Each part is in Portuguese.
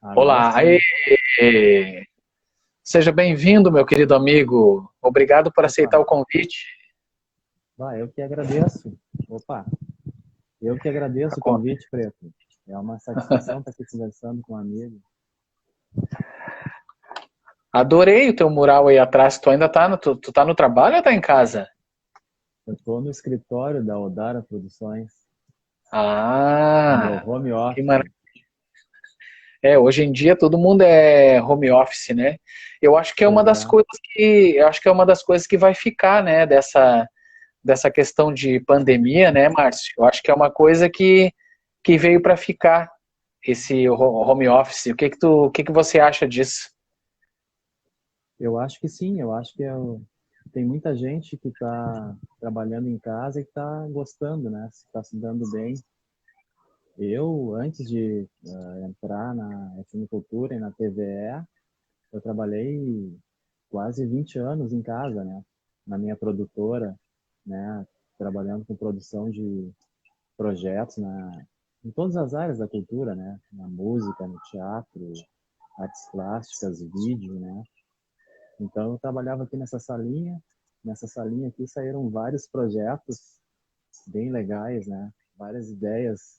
Agora Olá, aê! sim. Seja bem-vindo, meu querido amigo. Obrigado por aceitar Opa, o convite. eu que agradeço. Opa, eu que agradeço o convite, Preto. É uma satisfação estar aqui conversando com um amigo. Adorei o teu mural aí atrás. Tu ainda tá tu tá no trabalho ou tá em casa? Eu estou no escritório da Odara Produções, no meu Ah, home que maravilha. office. Hoje em dia todo mundo é home office, né? Eu acho que é uma Pois das é, coisas eu acho que é uma das coisas que vai ficar, né, dessa questão de pandemia, né, Márcio? Eu acho que é uma coisa que veio para ficar, esse home office. O que que você acha disso? eu acho que sim. Eu acho que tem muita gente que está trabalhando em casa e está gostando, né? Está se dando bem. Eu, antes de entrar na FM Cultura e na TVE, eu trabalhei quase 20 anos em casa, né? Na minha produtora, né? Trabalhando com produção de projetos em todas as áreas da cultura, né? Na música, no teatro, artes plásticas, vídeo, né? Então eu trabalhava aqui nessa salinha aqui saíram vários projetos bem legais, né? Várias ideias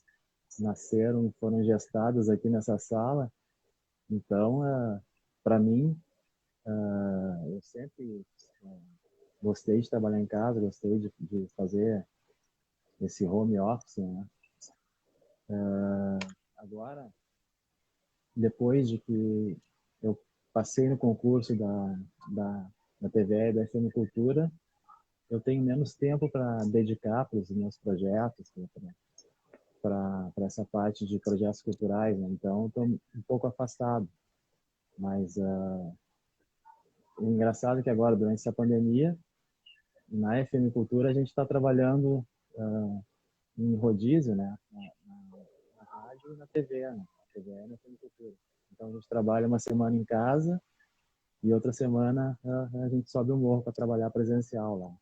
nasceram, foram gestadas aqui nessa sala. Então, para mim, eu sempre gostei de trabalhar em casa, gostei de fazer esse home office, né? Agora, depois de que eu passei no concurso da, da TVE e da FM Cultura, eu tenho menos tempo para dedicar para os meus projetos, para essa parte de projetos culturais, né? Então, estou um pouco afastado. Mas o engraçado é que agora, durante essa pandemia, na FM Cultura, a gente está trabalhando em rodízio, né? Na rádio e na TV, né? Na TV e na FM Cultura. Então, a gente trabalha uma semana em casa e outra semana a gente sobe o morro para trabalhar presencial lá.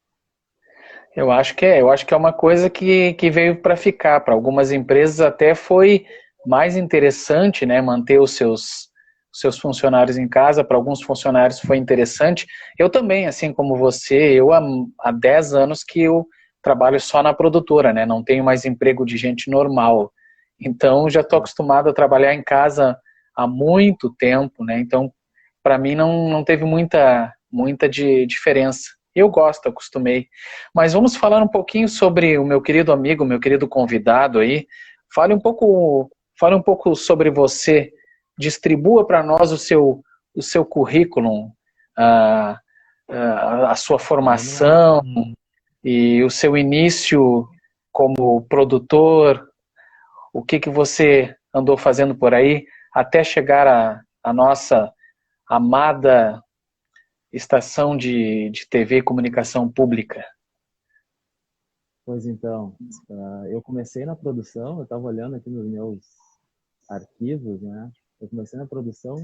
Eu acho que é uma coisa que veio para ficar. Para algumas empresas até foi mais interessante, né, manter os seus funcionários em casa. Para alguns funcionários foi interessante. Eu também, assim como você, há 10 anos que eu trabalho só na produtora, né, não tenho mais emprego de gente normal. Então já estou acostumado a trabalhar em casa há muito tempo, né, então para mim não teve muita diferença. Eu gosto, acostumei. Mas vamos falar um pouquinho sobre o meu querido amigo, meu querido convidado aí. Fale um pouco sobre você. Distribua para nós o seu currículo, a, a sua Vamos lá. formação e o seu início como produtor. O que que você andou fazendo por aí até chegar à nossa amada estação de TV e comunicação pública. Pois então, eu comecei na produção, eu estava olhando aqui nos meus arquivos, né? Eu comecei na produção,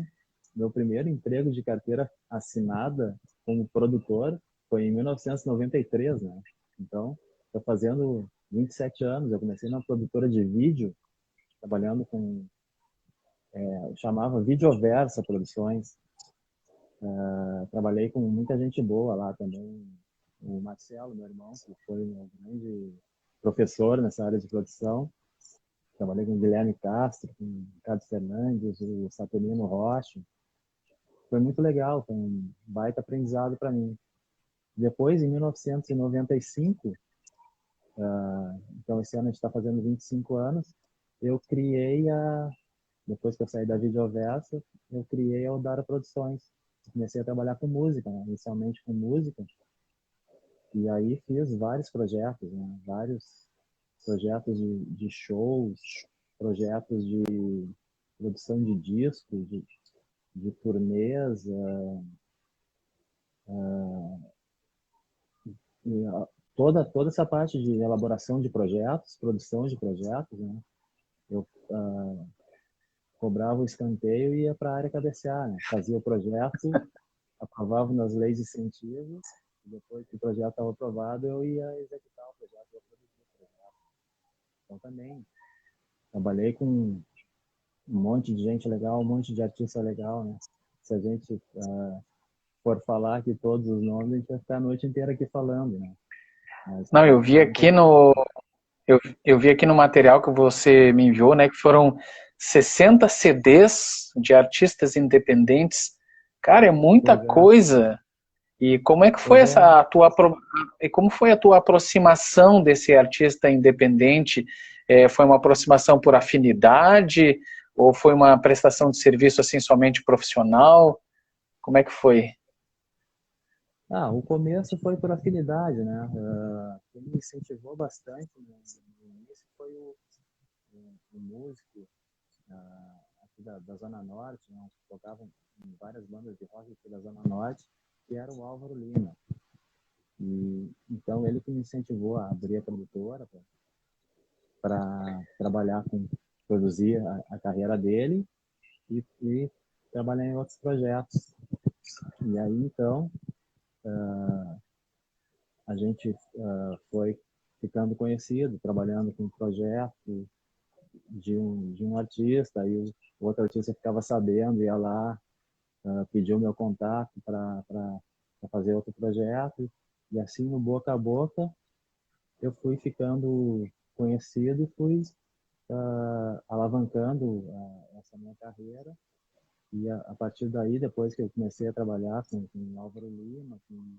meu primeiro emprego de carteira assinada como produtor foi em 1993, né? Então, estou fazendo 27 anos. Eu comecei na produtora de vídeo, trabalhando com, eu chamava Videoversa Produções. Trabalhei com muita gente boa lá também. O Marcelo, meu irmão, que foi um grande professor nessa área de produção. Trabalhei com o Guilherme Castro, com o Ricardo Fernandes, o Saturnino Rocha. Foi muito legal, foi um baita aprendizado para mim. Depois, em 1995, então esse ano a gente está fazendo 25 anos, eu criei depois que eu saí da Videoversa, eu criei a Odara Produções. Comecei a trabalhar com música, né? Inicialmente com música, e aí fiz vários projetos, né? Vários projetos de shows, projetos de produção de discos, de turnês, toda essa parte de elaboração de projetos, produção de projetos, né? Eu cobrava o escanteio e ia para a área cabecear, né? Fazia o projeto, aprovava nas leis de incentivo, e depois que o projeto estava aprovado, eu ia executar o projeto, ia produzir o projeto. Então também trabalhei com um monte de gente legal, um monte de artista legal, né? Se a gente for falar aqui todos os nomes, a gente vai ficar a noite inteira aqui falando, né? Mas Não, tem muita gente. eu vi aqui no material que você me enviou, né, que foram 60 CDs de artistas independentes. Cara, é muita Pois é, coisa. E como é que foi pois é. e como foi a tua aproximação desse artista independente? Foi uma aproximação por afinidade ou foi uma prestação de serviço assim somente profissional? Como é que foi? O começo foi por afinidade, né? Quem me incentivou bastante no início foi o músico aqui da Zona Norte, né? Que tocava em várias bandas de rock aqui da Zona Norte, que era o Álvaro Lima. E então ele que me incentivou a abrir a produtora para trabalhar com produzir a carreira dele e trabalhar em outros projetos. E aí então a gente foi ficando conhecido, trabalhando com um projeto de um artista, aí o outro artista ficava sabendo, ia lá, pediu meu contato para fazer outro projeto, e assim no boca a boca eu fui ficando conhecido e fui alavancando essa minha carreira. E a partir daí, depois que eu comecei a trabalhar com o Álvaro Lima, com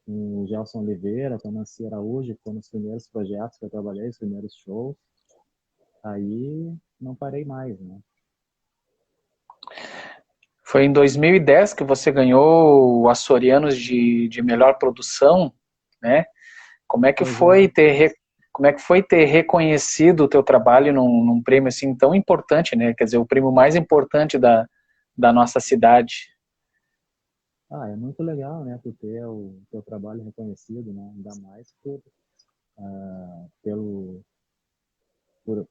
o Gelson Oliveira, com a Nancy Araújo, que foram os primeiros projetos que eu trabalhei, os primeiros shows, aí não parei mais, né? Foi em 2010 que você ganhou o Açorianos de melhor produção, né? Como é que Pois é. foi como é que foi ter reconhecido o teu trabalho num prêmio assim tão importante, né? Quer dizer, o prêmio mais importante da nossa cidade. É muito legal, né, tu ter o teu trabalho reconhecido, né? Ainda mais pelo,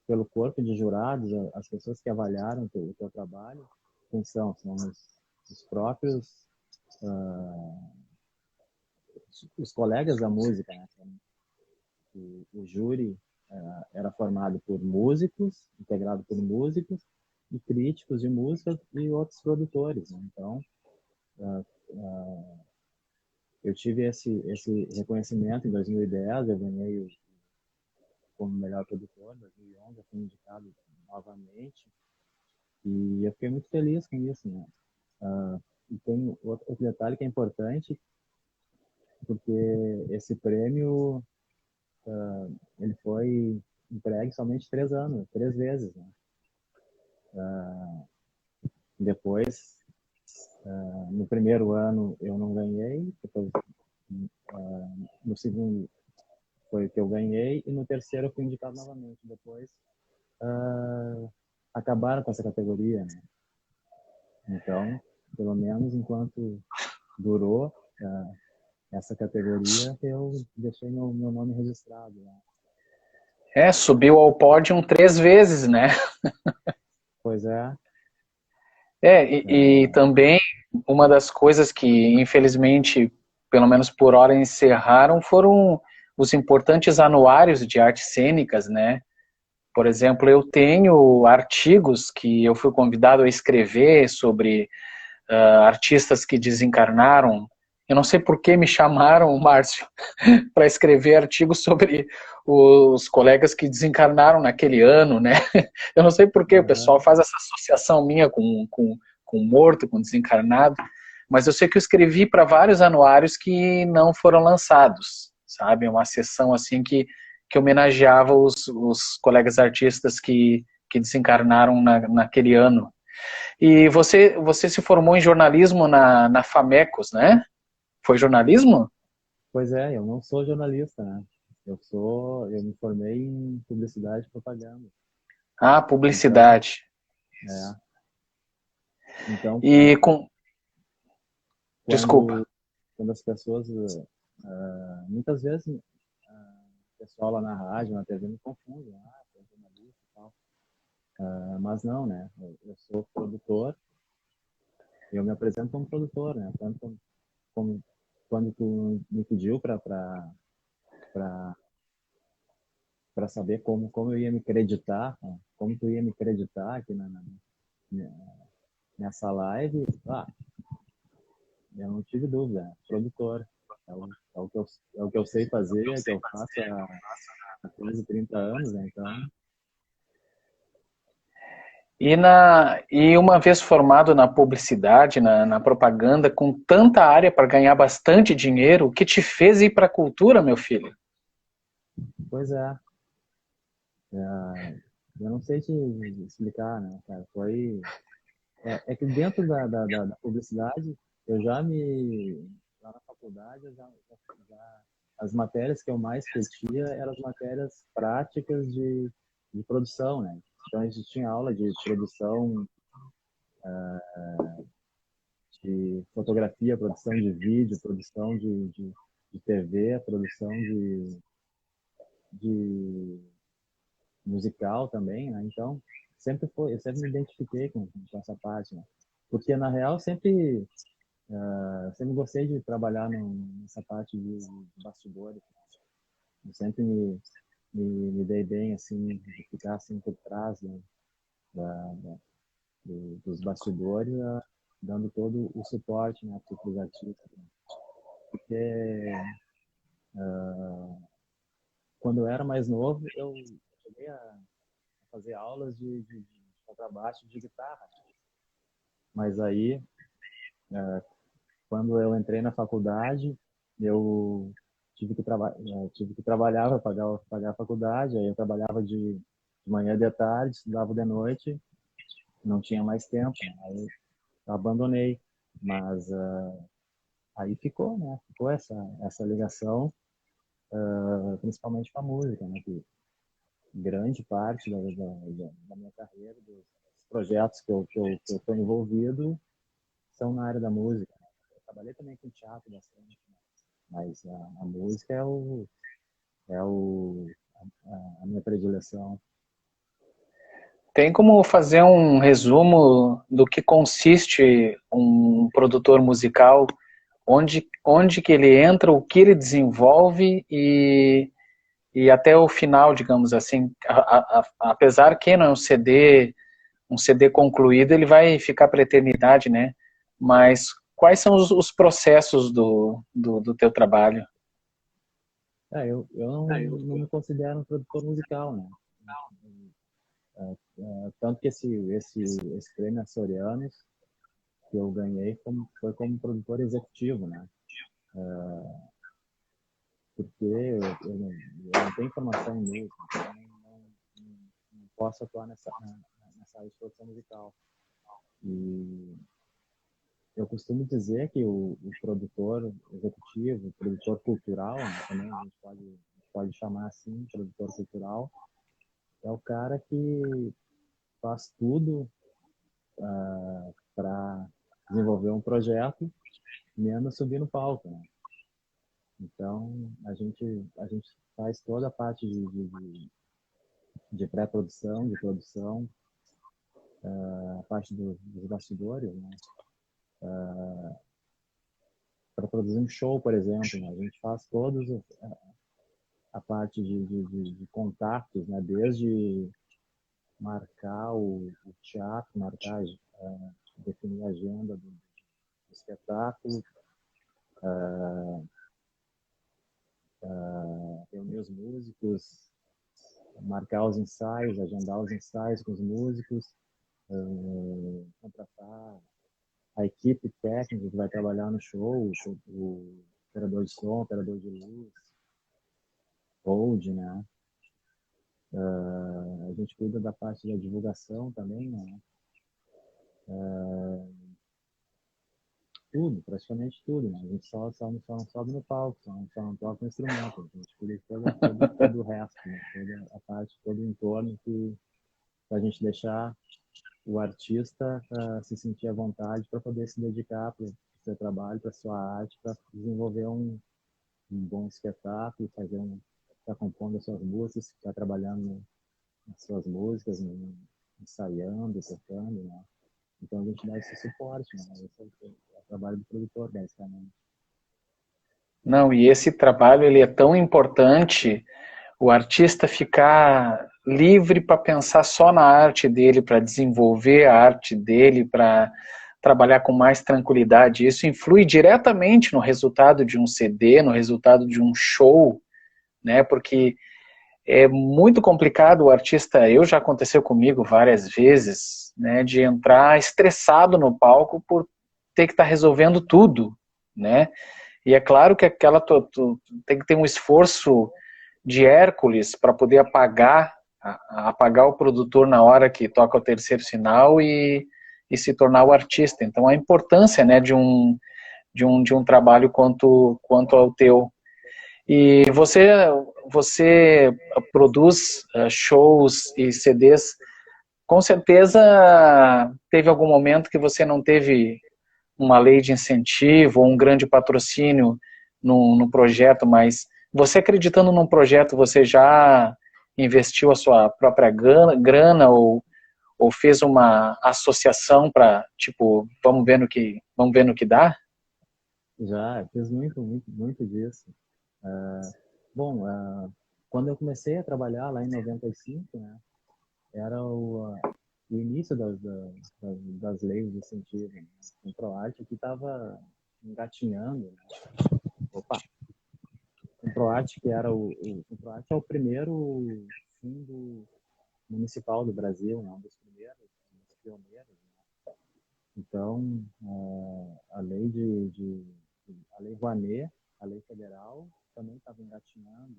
pelo corpo de jurados, as pessoas que avaliaram o teu trabalho, quem são? São os próprios, os colegas da música, né? O júri era formado por músicos, integrado por músicos e críticos de música e outros produtores, né? Então, eu tive esse reconhecimento em 2010, eu ganhei como melhor produtor, em 2011 eu fui indicado novamente e eu fiquei muito feliz com isso, né? E tem outro detalhe que é importante, porque esse prêmio ele foi entregue somente 3 anos, 3 vezes, né? Depois, no primeiro ano eu não ganhei, depois no segundo foi o que eu ganhei e no terceiro eu fui indicado novamente. Depois acabaram com essa categoria, né? Então, pelo menos enquanto durou essa categoria, eu deixei meu nome registrado, né? Subiu ao pódio 3 vezes, né? Pois é, E também uma das coisas que, infelizmente, pelo menos por hora, encerraram foram os importantes anuários de artes cênicas, né? Por exemplo, eu tenho artigos que eu fui convidado a escrever sobre artistas que desencarnaram. Eu não sei por que me chamaram, Márcio, para escrever artigos sobre os colegas que desencarnaram naquele ano, né? Eu não sei por que o pessoal faz essa associação minha com morto, com desencarnado, mas eu sei que eu escrevi para vários anuários que não foram lançados, sabe? Uma sessão assim que homenageava os colegas artistas que desencarnaram naquele ano. E você se formou em jornalismo na FAMECOS, né? Foi jornalismo? pois é, eu não sou jornalista, né? Eu me formei em publicidade e propaganda. Ah, Então, publicidade. é, então E com. Desculpa. quando as pessoas, muitas vezes, o pessoal lá na rádio, na TV me confunde, é jornalista e tal. Mas não, né? Eu sou produtor, eu me apresento como produtor, né? Tanto como quando tu me pediu para saber como eu ia me acreditar, né? Como tu ia me acreditar aqui nessa live, eu não tive dúvida, produtor. É o que eu sei fazer, é o que eu faço há quase 30 anos, né? Então, E uma vez formado na publicidade, na propaganda, com tanta área para ganhar bastante dinheiro, o que te fez ir para a cultura, meu filho? pois é. Eu não sei te explicar, né, cara? É que dentro da publicidade, eu já me. Lá na faculdade, as matérias que eu mais curtia eram as matérias práticas de produção, né? Então a gente tinha aula de produção de fotografia, produção de vídeo, produção de TV, produção de musical também, né? Então, eu sempre me identifiquei com essa parte, né? Porque, na real, sempre gostei de trabalhar nessa parte de bastidores. Eu sempre me dei bem, assim, de ficar, assim, por trás, né, da, da, dos bastidores, dando todo o suporte, né, para os artistas. Né? Porque quando eu era mais novo, eu cheguei a fazer aulas de contrabaixo de guitarra. Mas aí, quando eu entrei na faculdade, eu tive que trabalhar para pagar a faculdade. Aí eu trabalhava de manhã e de tarde, estudava de noite, não tinha mais tempo. Né? Aí eu abandonei. Mas aí ficou, né? Ficou essa ligação, principalmente com a música, né? Que grande parte da minha carreira, dos projetos que eu estou envolvido, são na área da música. Né? Eu trabalhei também com teatro bastante, né? Mas a música é o, a minha predileção. Tem como fazer um resumo do que consiste um produtor musical, onde que ele entra, o que ele desenvolve e até o final, digamos assim, apesar que não é um CD concluído, ele vai ficar para a eternidade, né? Mas quais são os processos do teu trabalho? Eu não me considero um produtor musical, né? Tanto que esse prêmio Açorianos que eu ganhei foi como produtor executivo, né? Porque eu não tenho formação em música, então não posso atuar nessa área de produção musical. E eu costumo dizer que o produtor executivo, o produtor cultural, né, também a gente pode chamar assim, produtor cultural, é o cara que faz tudo para desenvolver um projeto, menos subir no palco, né? Então, a gente faz toda a parte de pré-produção, de produção, a parte dos bastidores, né? Para produzir um show, por exemplo, né? A gente faz todos a parte de contatos, né? Desde marcar o teatro, definir a agenda do espetáculo, reunir os músicos, marcar os ensaios, agendar os ensaios com os músicos, contratar a equipe técnica que vai trabalhar no show, o operador de som, operador de luz, hold, né? A gente cuida da parte da divulgação também, né? Tudo, praticamente tudo, né? A gente só não sobe no palco, só não toca o instrumento, a gente cuida de todo o resto, né? Toda a parte, todo o entorno que a gente deixar o artista se sentir à vontade para poder se dedicar para o seu trabalho, para a sua arte, para desenvolver um bom espetáculo, estar compondo as suas músicas, estar trabalhando nas suas músicas, ensaiando, tocando, né? Então a gente dá esse suporte, né? Esse é o trabalho do produtor, basicamente. Não, e esse trabalho ele é tão importante, o artista ficar livre para pensar só na arte dele, para desenvolver a arte dele, para trabalhar com mais tranquilidade. Isso influi diretamente no resultado de um CD, no resultado de um show, né? Porque é muito complicado o artista, já aconteceu comigo várias vezes, né, de entrar estressado no palco por ter que estar resolvendo tudo, né? E é claro que tu tem que ter um esforço de Hércules para poder apagar o produtor na hora que toca o terceiro sinal e se tornar o artista. Então a importância, né, de um trabalho quanto ao teu. E você produz shows e CDs, com certeza teve algum momento que você não teve uma lei de incentivo ou um grande patrocínio no projeto, mas você acreditando num projeto, você já investiu a sua própria grana ou fez uma associação para, tipo, vamos ver no que dá? Já fiz muito disso. Bom, quando eu comecei a trabalhar lá em 95, né, era o início das leis de incentivo, né? O ProArt que estava engatinhando, né? Opa! O ProArt que era o ProArt é o primeiro fundo municipal do Brasil, né? Um dos primeiros, um dos pioneiros, né? Então, a lei a lei Rouanet, a lei federal também estava engatinhando.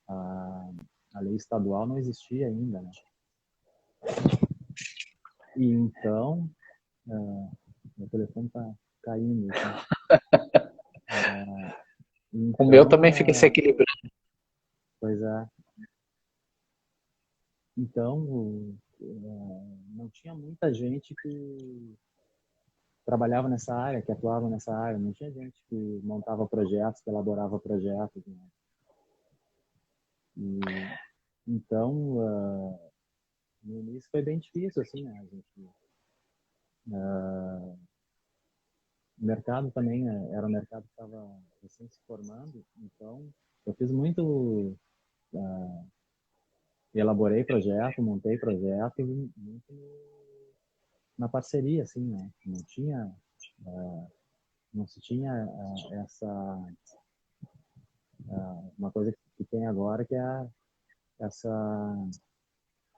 A lei estadual não existia ainda, né? E então, meu telefone está caindo. O meu Então, também fica se equilibrando. pois é. Então, não tinha muita gente que trabalhava nessa área, que atuava nessa área. Não tinha gente que montava projetos, que elaborava projetos, né? E, então, no início foi bem difícil, assim, né? O mercado também era um mercado que estava recém se formando, então eu fiz muito, elaborei projeto, montei projeto, muito na parceria, assim, né? Não se tinha uma coisa que tem agora, que é essa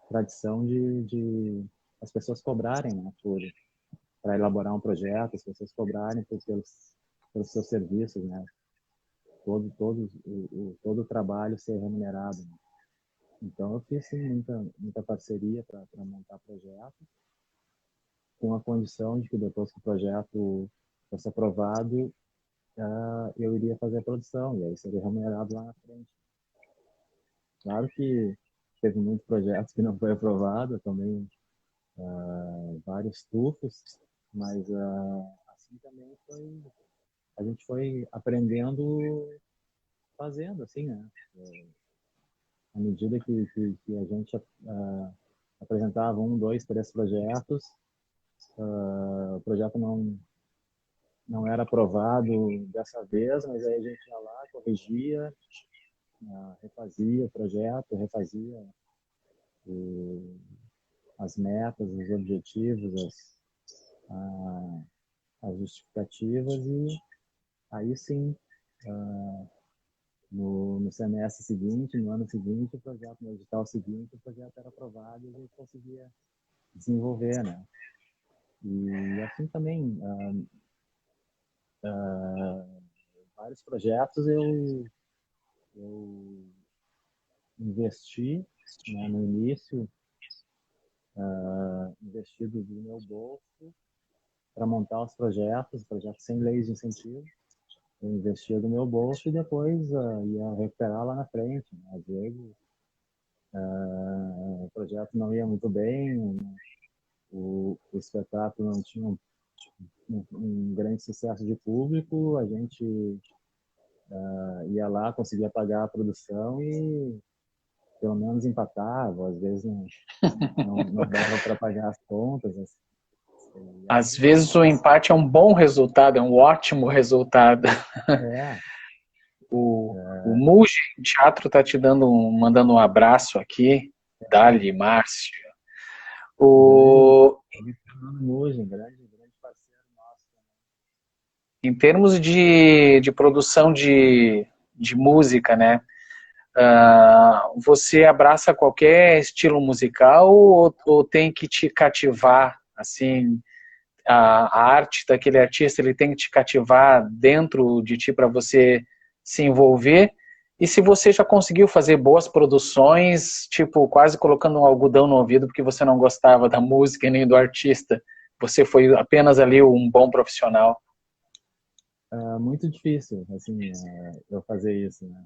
tradição de as pessoas cobrarem, né, para elaborar um projeto, as pessoas cobrarem pelos seus serviços, né? Todo o trabalho ser remunerado, né? Então eu fiz sim, muita parceria para montar projetos, com a condição de que depois que o projeto fosse aprovado, eu iria fazer a produção, e aí seria remunerado lá na frente. Claro que teve muitos projetos que não foi aprovado, também vários tufos, mas assim também a gente foi aprendendo fazendo, assim, né? À medida que a gente apresentava um, dois, três projetos, o projeto não era aprovado dessa vez, mas aí a gente ia lá, corrigia, refazia o projeto, refazia as metas, os objetivos, as justificativas, e aí sim, no semestre seguinte, no ano seguinte, no edital seguinte, o projeto era aprovado e a gente conseguia desenvolver, né? E assim também, vários projetos eu investi, né, no início, investido do meu bolso para montar os projetos sem leis de incentivo. Eu investia do meu bolso e depois ia recuperar lá na frente, né? Às vezes o projeto não ia muito bem, o espetáculo não tinha um grande sucesso de público, a gente ia lá, conseguia pagar a produção e pelo menos empatava, às vezes não dava para pagar as contas. Assim, Às vezes o empate é um bom resultado, é um ótimo resultado. é, O Muji Teatro está mandando um abraço aqui. Dali, Márcio. Grande, O, Fernando Mugen, grande parceiro nosso. em termos de produção de música, né? Você abraça qualquer estilo musical ou tem que te cativar, assim, a arte daquele artista, ele tem que te cativar dentro de ti para você se envolver? E se você já conseguiu fazer boas produções, tipo, quase colocando um algodão no ouvido porque você não gostava da música e nem do artista, você foi apenas ali um bom profissional? Muito difícil, assim, eu fazer isso, né?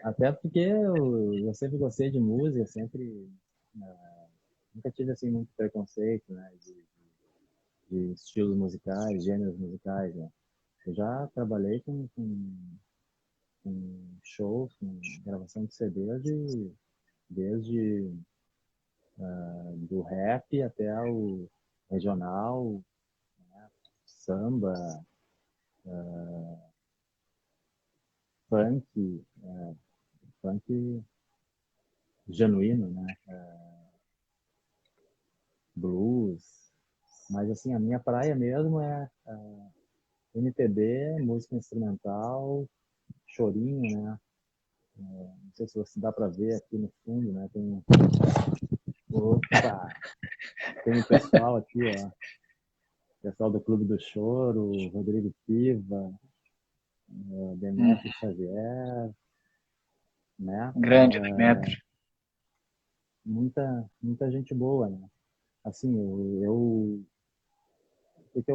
Até porque eu sempre gostei de música, sempre nunca tive assim muito preconceito, né, de estilos musicais, gêneros musicais, né? Eu já trabalhei com shows, com gravação de CD desde do rap até o regional, samba, funk, funk genuíno, né? Blues. Mas assim, a minha praia mesmo é MPB, música instrumental, chorinho, né? Não sei se você dá para ver aqui no fundo, né? Opa, tem o pessoal aqui, ó. Pessoal do Clube do Choro, Rodrigo Piva, Demetrio Xavier, né? Grande, Demetrio. Muita gente boa, né? Assim, o que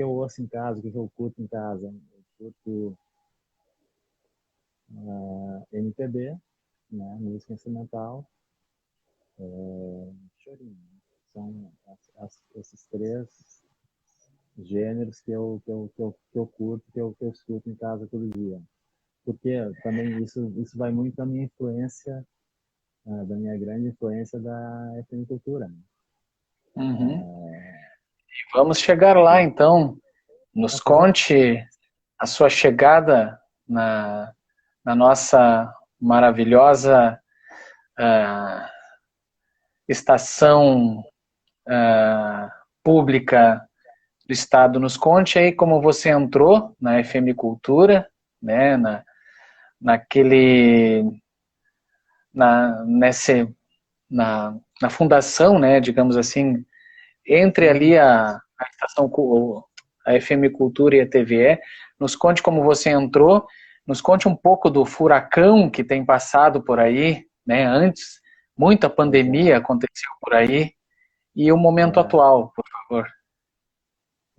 eu ouço em casa, o que eu curto em casa? Eu curto MPB, né? Música instrumental, chorinho. São esses três gêneros que eu curto, que eu escuto em casa todo dia. Porque também isso vai muito da minha influência, da minha grande influência da FM Cultura, né? Uhum. Vamos chegar lá, então. Nos Pois é, conte a sua chegada na nossa maravilhosa ah, estação pública do Estado. Nos conte aí como você entrou na FM Cultura, né, naquele, nesse, na fundação, né, digamos assim, entre sim, ali a estação, a FM Cultura e a TVE. Nos conte como você entrou, nos conte um pouco do furacão que tem passado por aí, né, antes, muita pois pandemia é, aconteceu por aí, e o momento é, atual, por favor.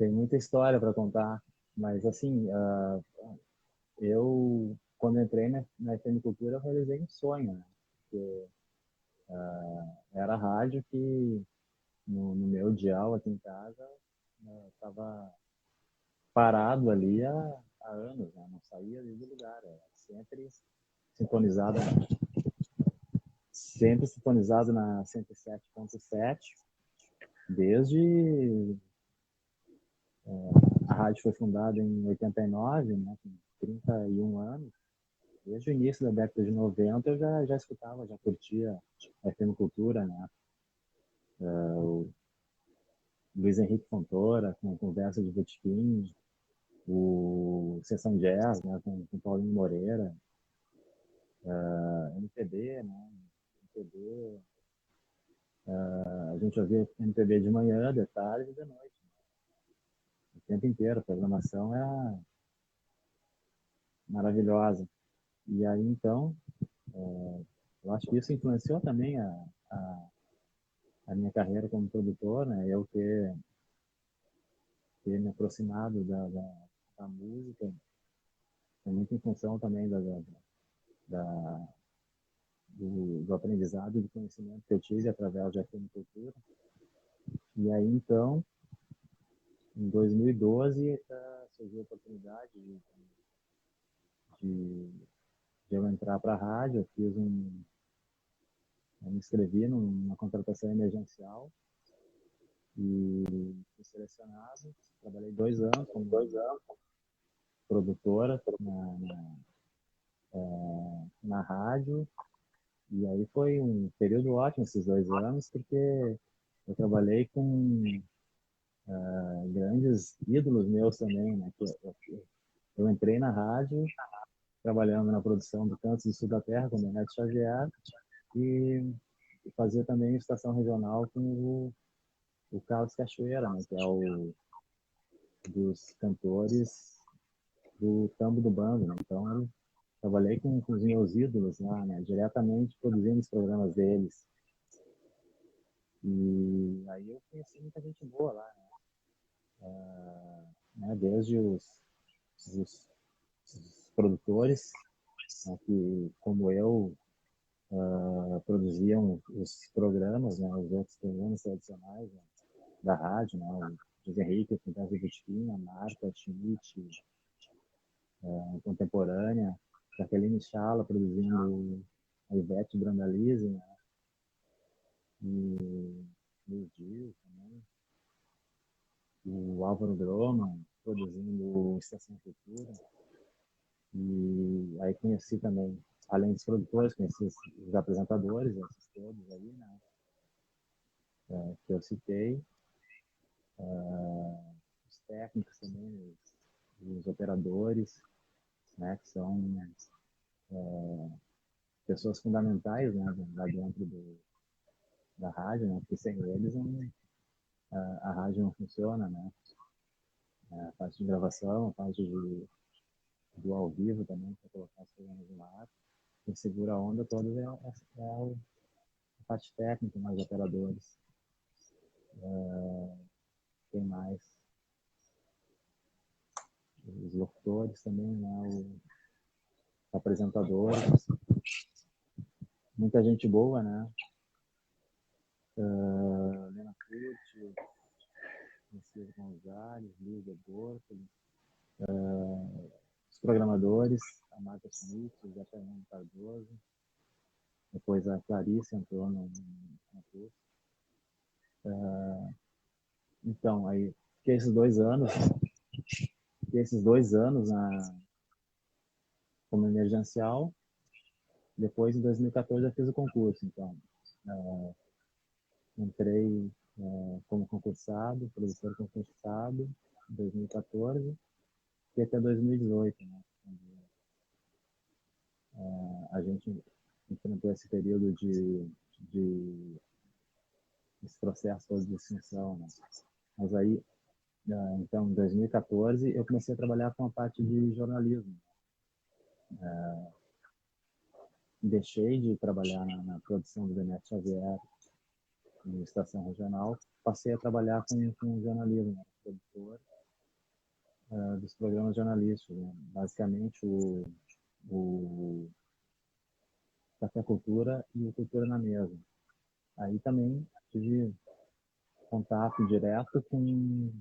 tem muita história para contar, mas assim, eu quando entrei na FM Cultura eu realizei um sonho, né? Porque era a rádio que no meu dial aqui em casa estava parado ali há anos, né? Não saía ali do lugar, era sintonizado, sempre sintonizado na 107.7, desde a rádio foi fundada em 89, né, com 31 anos. Desde o início da década de 90 eu já escutava, já curtia a FM Cultura, né? O Luiz Henrique Fontoura, com Conversa de Botequim, o Sessão Jazz, né, com Paulinho Moreira, MPB, né? MPB, a gente ouvia MPB de manhã, de tarde e de noite, né? O tempo inteiro, a programação era maravilhosa. E aí, então, eu acho que isso influenciou também a minha carreira como produtor, né? Eu ter me aproximado da música, é muito em função também da do aprendizado e do conhecimento que eu tive através da Cultura. E aí, então, em 2012, surgiu a oportunidade de, de eu entrar para a rádio. Eu me inscrevi numa contratação emergencial e fui selecionado. Trabalhei 2 anos como produtora na rádio E aí foi um período ótimo esses 2 anos, porque eu trabalhei com grandes ídolos meus também, né? Eu entrei na rádio trabalhando na produção do Cantos do Sul da Terra com o Neto Xavier e fazia também estação regional com o Carlos Cachoeira, né? Que é o dos cantores do Tambo do Bando, né? Então eu trabalhei com os meus ídolos lá, né? Diretamente produzindo os programas deles. E aí eu conheci muita gente boa lá, né? Desde os produtores, né? Que, como eu, produziam os programas, né? Os outros programas tradicionais, né? Da rádio, né? O José Henrique, o Fantasma Botiquim, a Marta Schmidt, Contemporânea, Jaqueline Chala produzindo a Ivete Brandalize, né? E Luiz Dias também, o Álvaro Groma produzindo Estação Cultura. E aí conheci também, além dos produtores, conheci os apresentadores, esses todos aí, né? Que eu citei, os técnicos também, os operadores, né? Que são pessoas fundamentais, né? Lá dentro da rádio, né? Porque sem eles a rádio não funciona, né? A parte de gravação, a parte do ao vivo também, para colocar os programas no ar. Quem segura a onda toda a parte técnica, mais operadores. Tem mais os locutores também, né? Os apresentadores. Muita gente boa, né? Lena Curti, Messias Gonzalez, Luiz de Bortoli, os programadores, a Marta Schmidt, o Zé Fernando Cardoso, depois a Clarice entrou no curso. Então, aí fiquei esses 2 anos como emergencial. Depois, em 2014, eu fiz o concurso. Então, entrei como concursado, professor concursado, em 2014, e até 2018, né? A gente enfrentou esse período de esse processo todo de extinção, né? Mas aí, então, em 2014, eu comecei a trabalhar com a parte de jornalismo. Deixei de trabalhar na produção do Neto Xavier em estação regional, passei a trabalhar com jornalismo, né? Produtor dos programas jornalísticos, né? Basicamente o Café Cultura e o Cultura na Mesa. Aí também tive contato direto com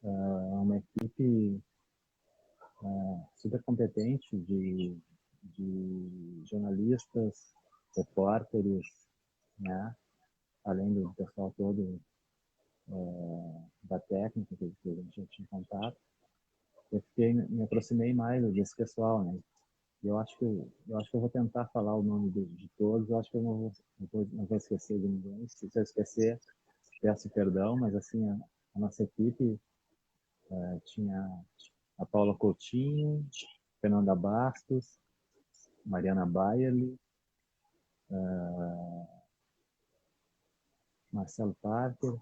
uma equipe super competente de jornalistas, repórteres, né? Além do pessoal todo da técnica que a gente tinha contato. Me aproximei mais desse pessoal, né? E eu acho que eu vou tentar falar o nome de todos. Eu acho que eu não vou esquecer de ninguém. Se eu esquecer, peço perdão, mas assim, a nossa equipe tinha a Paula Coutinho, Fernanda Bastos, Mariana Bayerli, Marcelo Parker,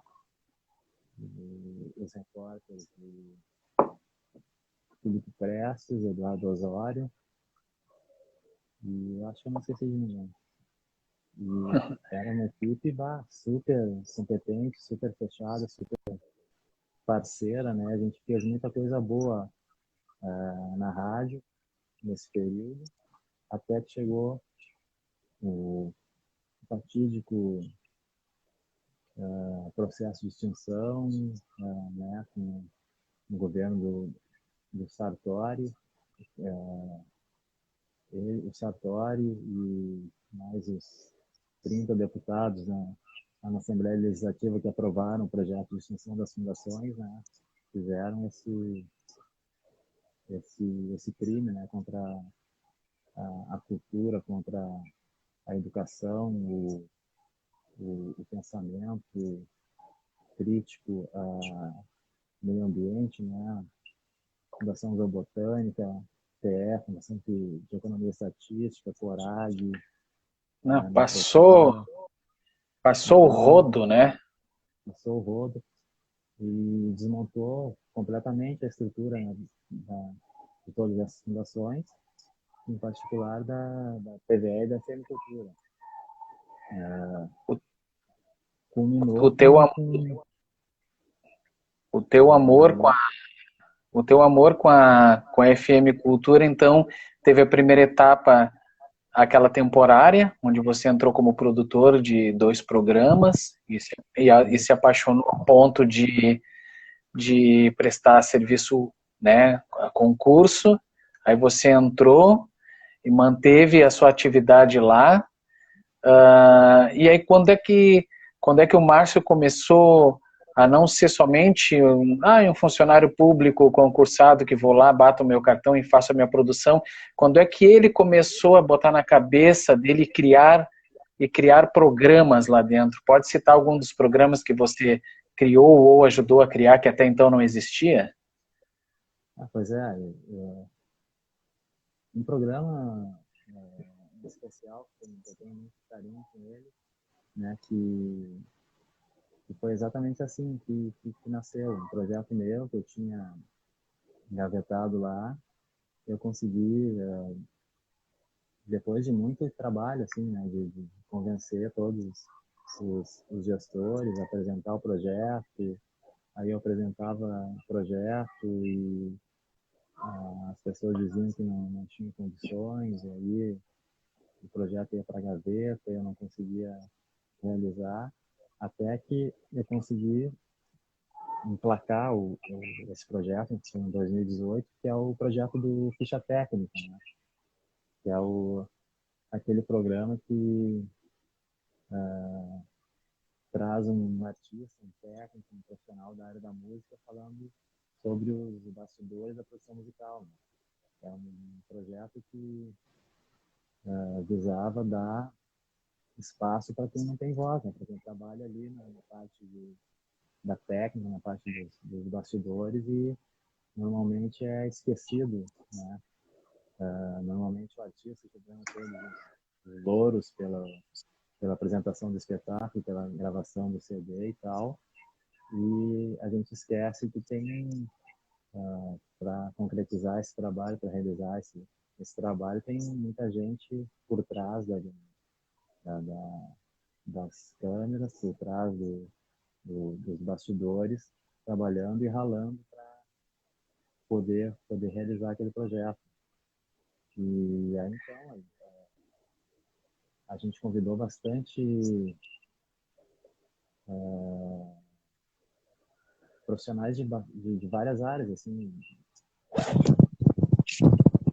os repórteres de Felipe Prestes, Eduardo Osório, e eu acho que eu não esqueci de ninguém. E era uma equipe super competente, super fechada, super parceira, né? A gente fez muita coisa boa na rádio nesse período, até que chegou o fatídico processo de extinção, né? Com o governo do Sartori, o Sartori e mais os 30 deputados na Assembleia Legislativa que aprovaram o projeto de extinção das fundações, né? Fizeram esse crime, né? Contra a cultura, contra a educação, o pensamento crítico, a meio ambiente, né? Fundação Zoobotânica, TE, Fundação de Economia Estatística, Corag, Não, me aproximar. passou o Então, rodo, né? passou o rodo e desmontou completamente a estrutura, né, de todas essas fundações, em particular da PVE e da FM Cultura. O Culminou teu, o teu Pode amor com falar. o teu amor com a FM Cultura, então, teve a primeira etapa, aquela temporária, onde você entrou como produtor de 2 programas e se apaixonou a ponto de prestar serviço, né, a concurso. Aí você entrou e manteve a sua atividade lá. E aí quando é que o Márcio começou a não ser somente um funcionário público concursado que vou lá, bato o meu cartão e faço a minha produção? Quando é que ele começou a botar na cabeça dele criar programas lá dentro? Pode citar algum dos programas que você criou ou ajudou a criar que até então não existia? Pois é, um programa especial, que eu tenho muito carinho com ele, né, que foi exatamente assim que nasceu. Um projeto meu que eu tinha engavetado lá, eu consegui, depois de muito trabalho, assim, né, de convencer todos os gestores, apresentar o projeto, aí eu apresentava o projeto e as pessoas diziam que não tinham condições, e aí o projeto ia para a gaveta, eu não conseguia realizar, até que eu consegui emplacar esse projeto em 2018, que é o projeto do Ficha Técnica, né? Que é aquele programa que traz um artista, um técnico, um profissional da área da música falando sobre os bastidores da produção musical, né? É um projeto que visava dar espaço para quem não tem voz, né? Para quem trabalha ali na parte da técnica, na parte dos bastidores e normalmente é esquecido, né? Normalmente o artista que ganha todos os louros pela apresentação do espetáculo, pela gravação do CD e tal, e a gente esquece que tem, para concretizar esse trabalho, para realizar esse trabalho, tem muita gente por trás das câmeras, por trás dos bastidores, trabalhando e ralando para poder realizar aquele projeto. E aí, então, a gente convidou bastante profissionais de várias áreas, assim,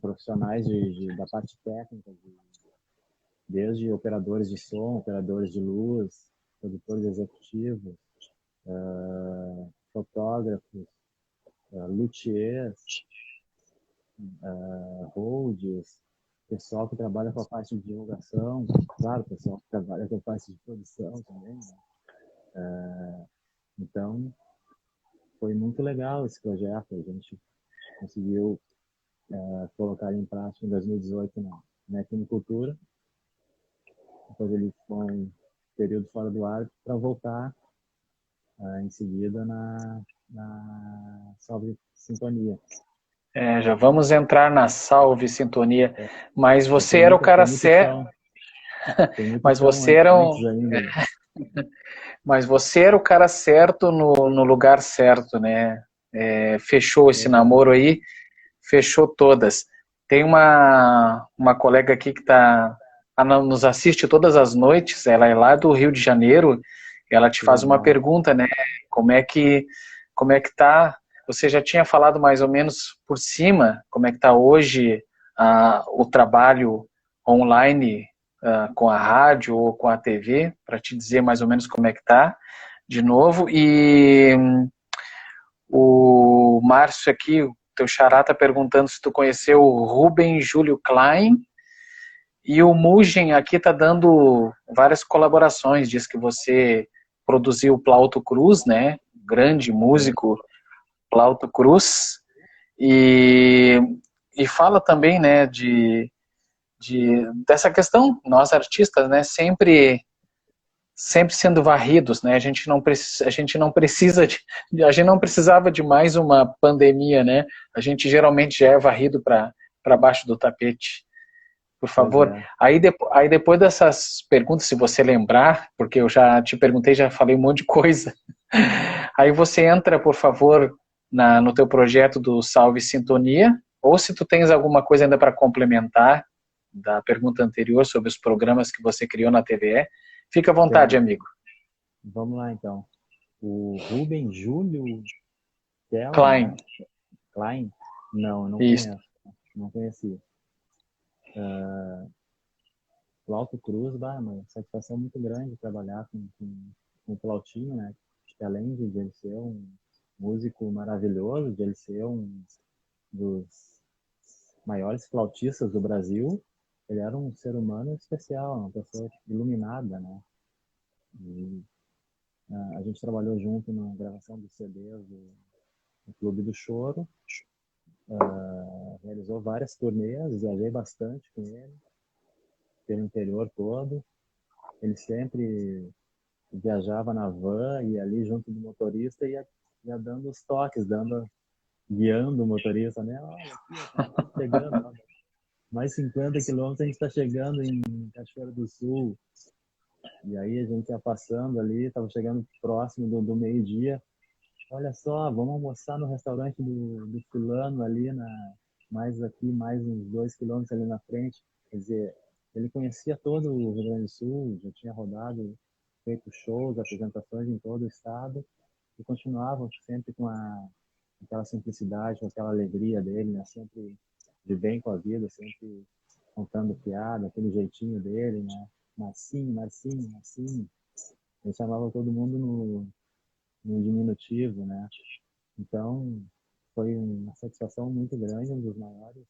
profissionais da parte técnica, desde operadores de som, operadores de luz, produtores executivos, fotógrafos, luthiers, holds, pessoal que trabalha com a parte de divulgação, claro, pessoal que trabalha com a parte de produção também, né? Então, foi muito legal esse projeto, a gente conseguiu colocar ele em prática em 2018 na Quimicultura, depois ele foi um período fora do ar para voltar em seguida na Salve Sintonia. Já vamos entrar na Salve Sintonia, mas você Tem era o cara muito certo, chão, tem muito mas chão você era antes ainda. mas você era o cara certo no lugar certo, né? Fechou esse Pois é. namoro aí, fechou todas. Tem uma colega aqui que nos assiste todas as noites, ela é lá do Rio de Janeiro, ela te Que faz uma legal. pergunta, né? Como é que tá? Você já tinha falado mais ou menos por cima como é que tá hoje o trabalho online com a rádio ou com a TV, para te dizer mais ou menos como é que tá de novo. E o Márcio aqui, o teu xará, tá perguntando se tu conheceu o Ruben Júlio Klein E o Mugen aqui está dando várias colaborações, diz que você produziu o Plauto Cruz, né? Grande músico, Plauto Cruz, e, e fala também, né, dessa questão, nós artistas, né, sempre sendo varridos, né? A gente não precisa a gente não precisava de mais uma pandemia, né? A gente geralmente já é varrido para baixo do tapete. Por Pois favor. é. Aí depois dessas perguntas, se você lembrar, porque eu já te perguntei, já falei um monte de coisa. Aí você entra, por favor, no teu projeto do Salve Sintonia, ou se tu tens alguma coisa ainda para complementar da pergunta anterior sobre os programas que você criou na TVE, fica à vontade, Tem. amigo. Vamos lá, então. O Rubem Júlio Kellen, Klein, Klein? Não, eu não isso. conheço. Não conhecia. Flauto Cruz, bah, uma satisfação muito grande trabalhar com o Flautinho, né? Que além de ele ser um músico maravilhoso, de ele ser um dos maiores flautistas do Brasil, ele era um ser humano especial, uma pessoa iluminada, né? E a gente trabalhou junto na gravação dos CDs do Clube do Choro, realizou várias turnês, viajei bastante com ele, pelo interior todo. Ele sempre viajava na van e ali junto do motorista ia dando os toques, guiando o motorista, né? Olha aqui, estamos chegando, ó, mais 50 quilômetros a gente está chegando em Cachoeira do Sul. E aí a gente ia passando ali, estava chegando próximo do meio-dia. Olha só, vamos almoçar no restaurante do fulano ali, mais aqui, mais uns 2 quilômetros ali na frente. Quer dizer, ele conhecia todo o Rio Grande do Sul, já tinha rodado, feito shows, apresentações em todo o estado, e continuava sempre com aquela simplicidade, com aquela alegria dele, né? Sempre de bem com a vida, sempre contando piada, aquele jeitinho dele, né? Marcinho, Marcinho, Marcinho. Ele chamava todo mundo no diminutivo, né? Então, foi uma satisfação muito grande, um dos maiores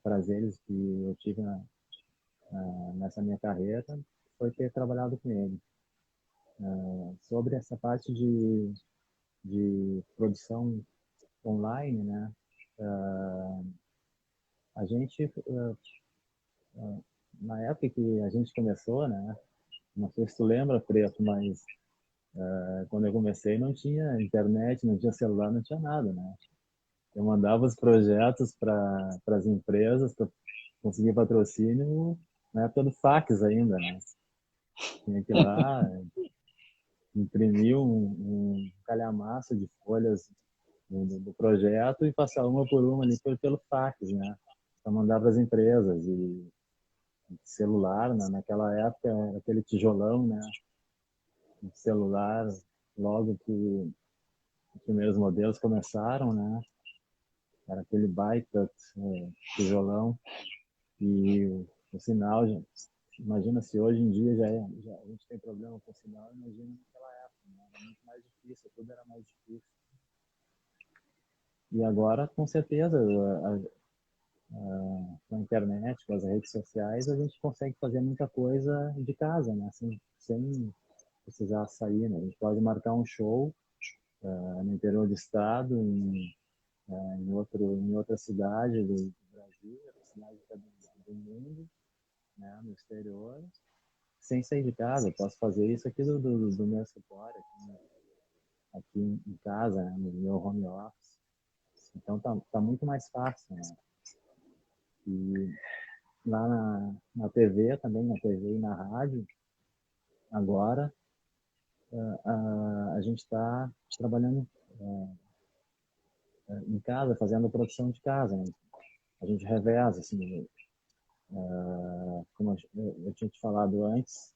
prazeres que eu tive nessa minha carreira, foi ter trabalhado com ele. Sobre essa parte de produção online, né? A gente, na época que a gente começou, né? Não sei se tu lembra, Preto, mas quando eu comecei não tinha internet, não tinha celular, não tinha nada, né? Eu mandava os projetos para as empresas para conseguir patrocínio na época do fax ainda, né? Tinha que ir lá, imprimir um calhamaço de folhas do projeto e passar uma por uma ali pelo fax, né? Para mandar para as empresas. E celular, né? Naquela época, era aquele tijolão, né? O celular, logo que os primeiros modelos começaram, né? Era aquele baita tijolão. E o sinal, imagina se hoje em dia já a gente tem problema com o sinal, imagina naquela época, né? Era muito mais difícil, tudo era mais difícil. E agora, com certeza, com a internet, com as redes sociais, a gente consegue fazer muita coisa de casa, né? Sem precisar sair, né? A gente pode marcar um show no interior do estado, em outra cidade do Brasil, outra cidade do mundo, né? No exterior, sem sair de casa. Eu posso fazer isso aqui do meu escritório, aqui em casa, né? No meu home office. Então tá muito mais fácil, né? E lá na TV também, na TV e na rádio, agora a gente está trabalhando em casa, fazendo a produção de casa, né? A gente reveza, assim, como eu tinha te falado antes,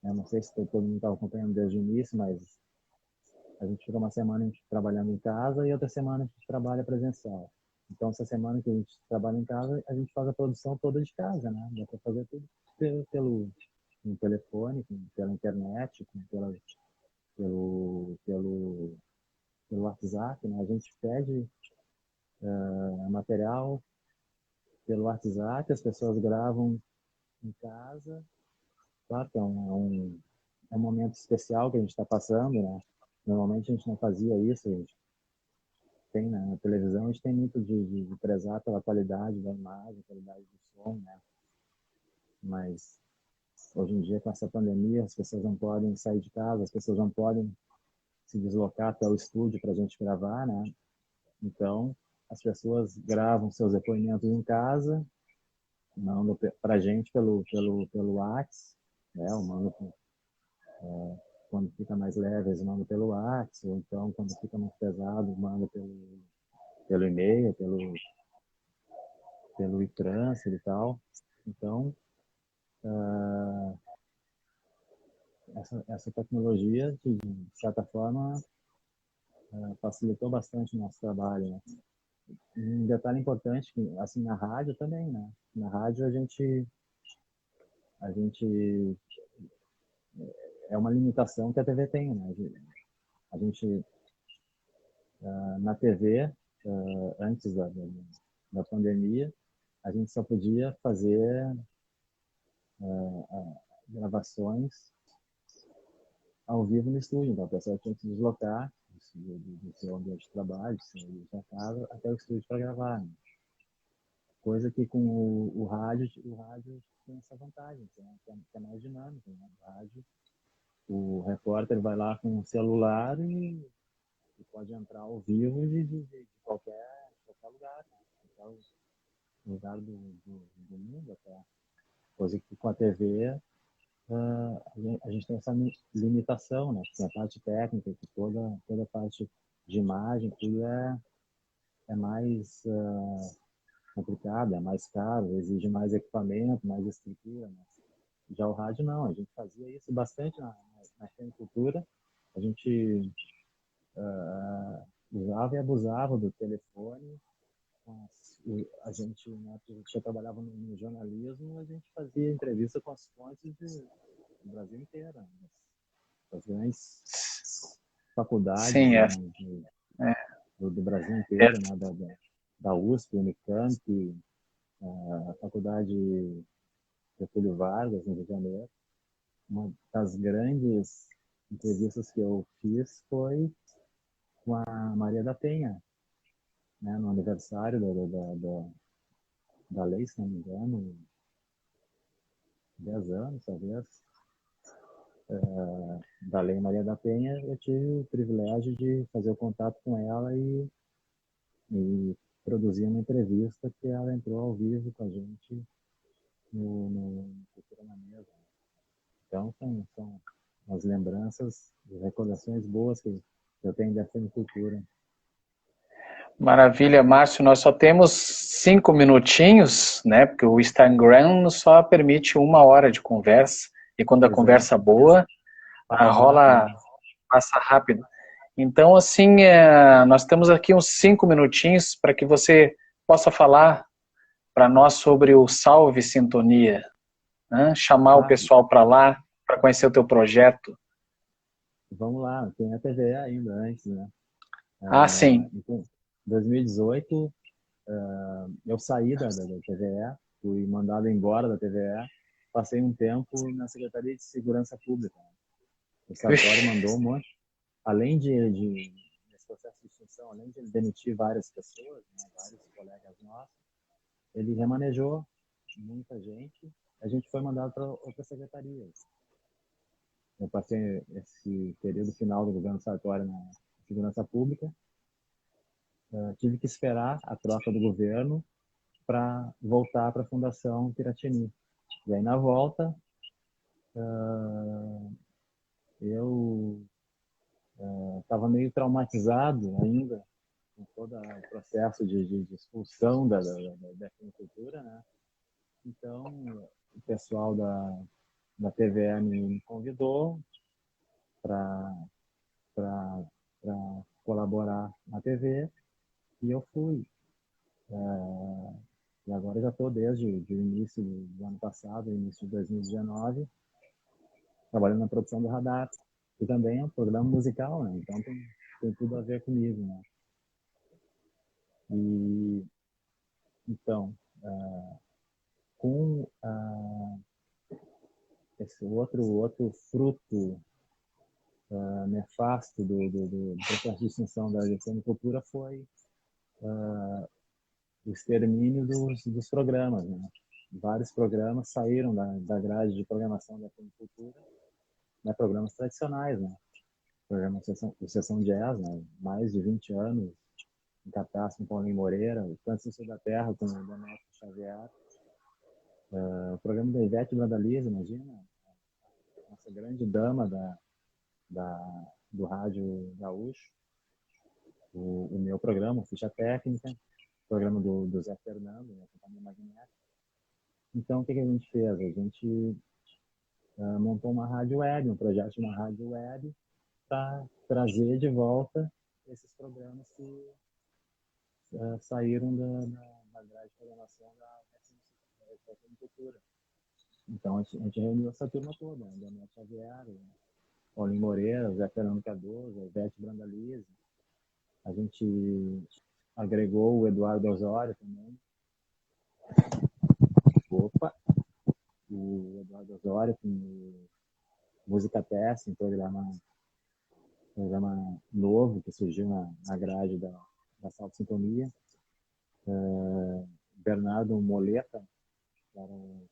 eu não sei se todo mundo estava acompanhando desde o início, mas a gente fica uma semana trabalhando em casa e outra semana a gente trabalha presencial. Então, essa semana que a gente trabalha em casa, a gente faz a produção toda de casa, né? Dá para fazer tudo no telefone, pela internet, pelo, pelo, pelo WhatsApp, né? A gente pede material, pelo WhatsApp, as pessoas gravam em casa. Claro que é um momento especial que a gente está passando, né? Normalmente a gente não fazia isso, a gente tem, né, na televisão, a gente tem muito de prezar pela qualidade da imagem, qualidade do som, né? Mas hoje em dia, com essa pandemia, as pessoas não podem sair de casa, as pessoas não podem se deslocar até o estúdio para a gente gravar, né? Então, as pessoas gravam seus depoimentos em casa, mandam para a gente pelo WhatsApp, né? Eu mando, quando fica mais leve, eles mandam pelo WhatsApp, ou então, quando fica muito pesado, manda pelo e-mail, pelo e-transfer e tal. Então, essa tecnologia, de certa forma, facilitou bastante o nosso trabalho, né? Um detalhe importante, que, assim, na rádio também, né? Na rádio a gente é uma limitação que a TV tem, né? A gente na TV, antes da pandemia, a gente só podia fazer gravações ao vivo no estúdio, então a pessoa tinha que se deslocar do seu ambiente de trabalho, da sua casa, até o estúdio para gravar, né? Coisa que com o rádio tem essa vantagem, que é mais dinâmico, né? O rádio, o repórter vai lá com o celular e pode entrar ao vivo de qualquer lugar, né? Qualquer lugar do mundo até. Coisa que com a TV a gente tem essa limitação, né? Tem a parte técnica, que toda a parte de imagem, tudo é mais complicado, é mais caro, exige mais equipamento, mais estrutura, né? Já o rádio não, a gente fazia isso bastante na cultura, a gente usava e abusava do telefone, a gente, né, que eu trabalhava no jornalismo, a gente fazia entrevista com as fontes do Brasil inteiro, né? As grandes faculdades, Sim, né, é, do Brasil é, inteiro, né, da USP, Unicamp, a faculdade Getúlio Vargas, no Rio de Janeiro. Uma das grandes entrevistas que eu fiz foi com a Maria da Penha, né, no aniversário da lei, se não me engano, 10 anos, talvez, da Lei Maria da Penha. Eu tive o privilégio de fazer o contato com ela e produzir uma entrevista que ela entrou ao vivo com a gente no Cultura na Mesa. Então, são as lembranças e recordações boas que eu tenho dessa cultura. maravilha, Márcio. Nós só temos 5 minutinhos, né? Porque o Instagram só permite 1 hora de conversa. E quando a Pois é, conversa é boa, a passa rápido, rola né? passa rápido. Então, assim, nós temos aqui uns 5 minutinhos para que você possa falar para nós sobre o Salve Sintonia, né? Chamar o Ah, pessoal para lá, para conhecer o teu projeto. vamos lá, tem a TV ainda antes, né? Ah, sim. Então, em 2018, eu saí da TVE, fui mandado embora da TVE, passei um tempo na Secretaria de Segurança Pública. O Sartori Vixe, mandou um monte, além nesse processo de extinção, além de ele demitir várias pessoas, né, vários colegas nossos, ele remanejou muita gente, a gente foi mandado para outras secretarias. Eu passei esse período final do governo Sartori na Segurança Pública, tive que esperar a troca do governo para voltar para a Fundação Piratini. E aí, na volta, eu estava meio traumatizado ainda com todo o processo de expulsão da agricultura, né? Então, o pessoal da TVE me convidou para colaborar na TV e eu fui. E agora já estou desde o início do ano passado, início de 2019, trabalhando na produção do Radar, que também é um programa musical, né? Então tem tudo a ver comigo, né? E então, com esse outro fruto nefasto do processo de extinção da cultura foi o extermínio dos programas, né? Vários programas saíram da grade de programação da cultura, né? Programas tradicionais, né? Programa de Sessão Jazz, né? Mais de 20 anos em cartaz com Paulinho Moreira, o Canto Sul da Terra com o Demetrio Xavier, o programa da Ivete Brandalize, imagina, nossa grande dama do rádio gaúcho, o meu programa, Ficha Técnica, o programa do Zé Fernando, né, Companhia Magnética. Então, o que a gente fez? A gente montou uma rádio web, um projeto de uma rádio web, para trazer de volta esses programas que saíram da grade de programação da cultura. Então, a gente reuniu essa turma toda, né? Daniel Xavier, Paulinho Moreira, Zé Fernando Cardoso, Ivete Brandalize. A gente agregou o Eduardo Osório também. Opa! O Eduardo Osório com o Música Teste, um programa novo que surgiu na grade da Salto Sintonia. Bernardo Moleta, que era o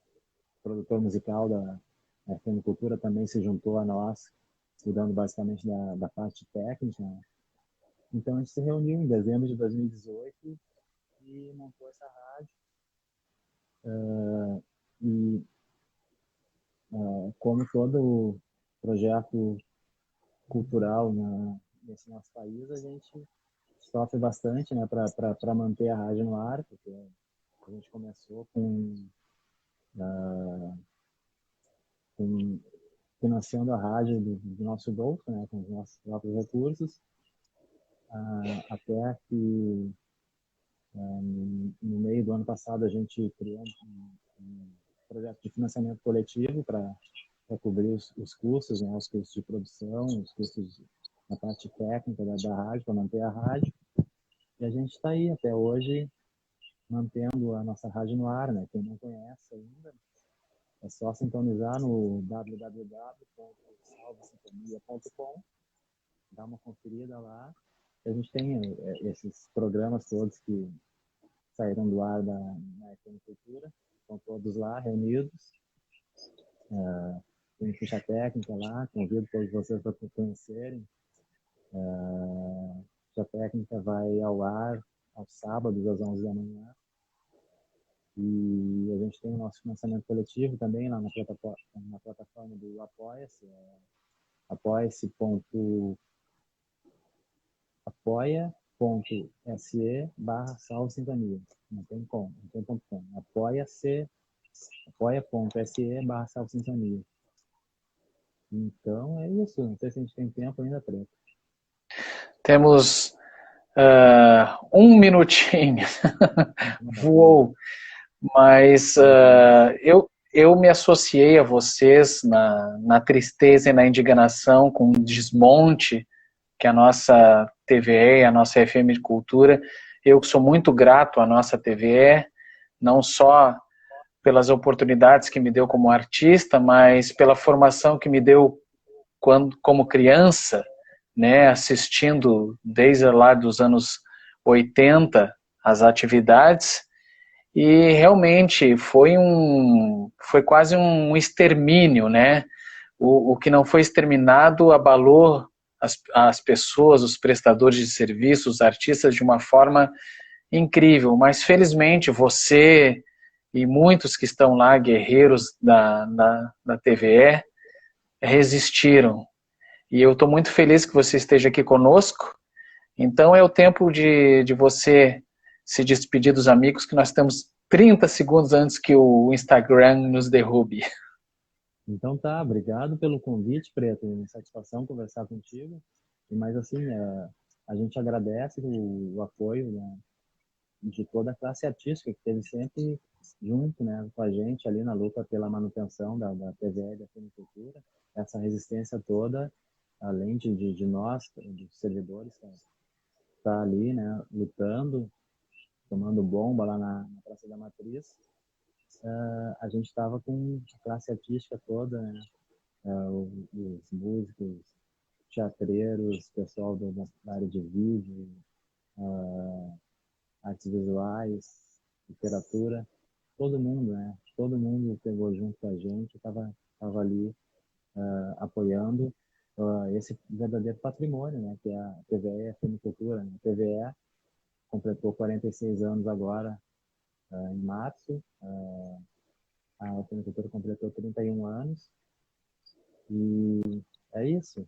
produtor musical da FM Cultura, também se juntou a nós, cuidando basicamente da parte técnica. Então, a gente se reuniu em dezembro de 2018 e montou essa rádio. Como todo projeto cultural nesse nosso país, a gente sofre bastante, né, para manter a rádio no ar, porque a gente começou financiando a rádio do nosso bolso, né, com os nossos próprios recursos, até que no meio do ano passado a gente criou um projeto de financiamento coletivo para cobrir os custos, né, os custos de produção, os custos na parte técnica da rádio, para manter a rádio. E a gente está aí até hoje mantendo a nossa rádio no ar, né? Quem não conhece ainda, é só sintonizar no www.salvesintonia.com, dar uma conferida lá. A gente tem esses programas todos que saíram do ar na FM Cultura, estão todos lá reunidos. Tem ficha técnica lá, convido todos vocês para conhecerem. A ficha técnica vai ao ar aos sábados às 11 da manhã. E a gente tem o nosso financiamento coletivo também lá na plataforma do Apoia-se, apoia.se/salvesintonia. Não tem como, não tem ponto com. apoia.se/salvesintonia. Então é isso, não sei se a gente tem tempo ainda, Preto. Temos um minutinho. Voou. Mas eu me associei a vocês na tristeza e na indignação com o desmonte que a nossa TVE, a nossa FM de Cultura, eu que sou muito grato à nossa TVE, não só pelas oportunidades que me deu como artista, mas pela formação que me deu como criança, né, assistindo desde lá dos anos 80 as atividades. E realmente foi quase um extermínio, né? O que não foi exterminado abalou as pessoas, os prestadores de serviços, os artistas de uma forma incrível. Mas felizmente você e muitos que estão lá, guerreiros da TVE, resistiram. E eu estou muito feliz que você esteja aqui conosco. Então é o tempo de você se despedir dos amigos, que nós temos 30 segundos antes que o Instagram nos derrube. Então tá, obrigado pelo convite, Preto, é uma satisfação conversar contigo. Mas assim, a gente agradece o apoio, né, de toda a classe artística que esteve sempre junto, né, com a gente ali na luta pela manutenção da TVE, da Cultura, essa resistência toda, além de nós, dos servidores, tá ali, né, lutando, tomando bomba lá na Praça da Matriz, a gente estava com a classe artística toda, né? Os músicos, teatreiros, pessoal da área de vídeo, artes visuais, literatura, todo mundo, né? Todo mundo pegou junto com a gente, estava ali apoiando esse verdadeiro patrimônio, né? Que é a TVE, a Filmicultura, né? A TVE completou 46 anos agora, em março, a Filmicultura completou 31 anos, e é isso.